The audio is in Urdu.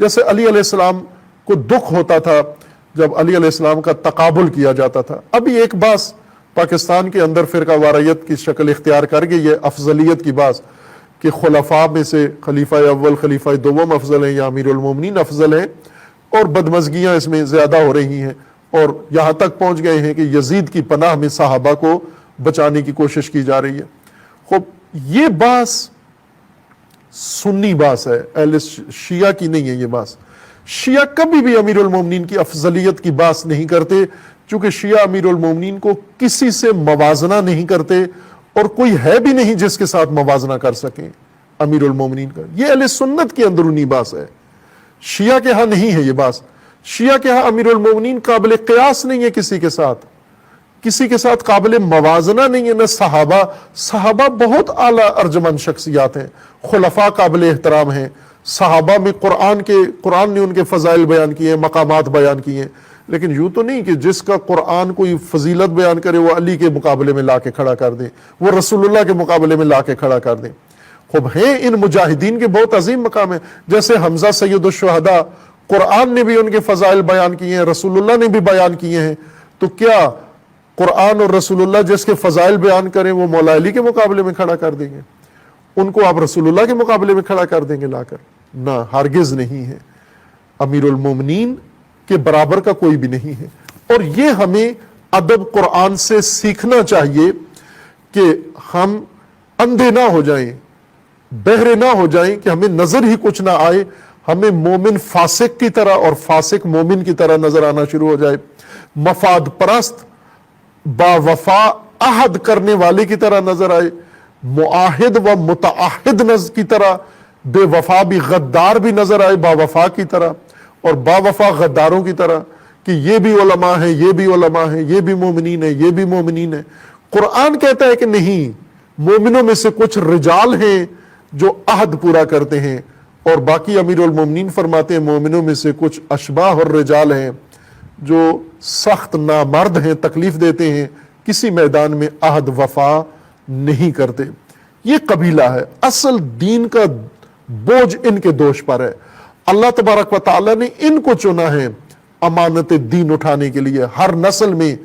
جیسے علی علیہ السلام کو دکھ ہوتا تھا جب علی علیہ السلام کا تقابل کیا جاتا تھا. ابھی ایک باس پاکستان کے اندر فرقہ واریت کی شکل اختیار کر گئی ہے، افضلیت کی باس، کہ خلفاء میں سے خلیفہ اول خلیفہ دوم افضل ہیں یا امیر المومنین افضل ہیں، اور بدمزگیاں اس میں زیادہ ہو رہی ہیں، اور یہاں تک پہنچ گئے ہیں کہ یزید کی پناہ میں صحابہ کو بچانے کی کوشش کی جا رہی ہے. خوب یہ باس سنی باس ہے، اہل شیعہ کی نہیں ہے یہ باس. شیعہ کبھی بھی امیر المومنین کی افضلیت کی باس نہیں کرتے، چونکہ شیعہ امیر المومنین کو کسی سے موازنہ نہیں کرتے، اور کوئی ہے بھی نہیں جس کے ساتھ موازنہ کر سکیں امیر المومنین کا. یہ اہل سنت کی اندرونی باس ہے، شیعہ کے ہاں نہیں ہے یہ باس. شیعہ کے ہاں امیر المومنین قابل قیاس نہیں ہے، کسی کے ساتھ قابل موازنہ نہیں ہے. نہ صحابہ بہت اعلیٰ ارجمند شخصیات ہیں، خلفاء قابل احترام ہیں. صحابہ میں قرآن نے ان کے فضائل بیان کیے ہیں، مقامات بیان کیے ہیں، لیکن یوں تو نہیں کہ جس کا قرآن کوئی فضیلت بیان کرے وہ علی کے مقابلے میں لا کے کھڑا کر دیں، وہ رسول اللہ کے مقابلے میں لا کے کھڑا کر دیں. خوب ہیں ان مجاہدین کے بہت عظیم مقام ہیں، جیسے حمزہ سید الشہداء، قرآن نے بھی ان کے فضائل بیان کیے ہیں، رسول اللہ نے بھی بیان کیے ہیں. تو کیا قرآن اور رسول اللہ جس کے فضائل بیان کریں وہ مولا علی کے مقابلے میں کھڑا کر دیں گے؟ ان کو آپ رسول اللہ کے مقابلے میں کھڑا کر دیں گے لا کر؟ نہ، ہرگز نہیں ہے. امیر المومنین کے برابر کا کوئی بھی نہیں ہے. اور یہ ہمیں ادب قرآن سے سیکھنا چاہیے کہ ہم اندھے نہ ہو جائیں، بہرے نہ ہو جائیں، کہ ہمیں نظر ہی کچھ نہ آئے، ہمیں مومن فاسق کی طرح اور فاسق مومن کی طرح نظر آنا شروع ہو جائے، مفاد پرست با وفا عہد کرنے والے کی طرح نظر آئے، معاہد و متعاہد کی طرح، بے وفا بھی غدار بھی نظر آئے با وفا کی طرح، اور با وفا غداروں کی طرح، کہ یہ بھی علماء ہیں، یہ بھی علماء ہیں، یہ بھی مومنین ہیں، یہ بھی مومنین ہیں. قرآن کہتا ہے کہ نہیں، مومنوں میں سے کچھ رجال ہیں جو عہد پورا کرتے ہیں، اور باقی امیر المومنین فرماتے ہیں مومنوں میں سے کچھ اشباح الرجال ہیں جو سخت نامرد ہیں، تکلیف دیتے ہیں، کسی میدان میں عہد وفا نہیں کرتے. یہ قبیلہ ہے. اصل دین کا بوجھ ان کے دوش پر ہے. اللہ تبارک و تعالیٰ نے ان کو چنا ہے امانت دین اٹھانے کے لیے. ہر نسل میں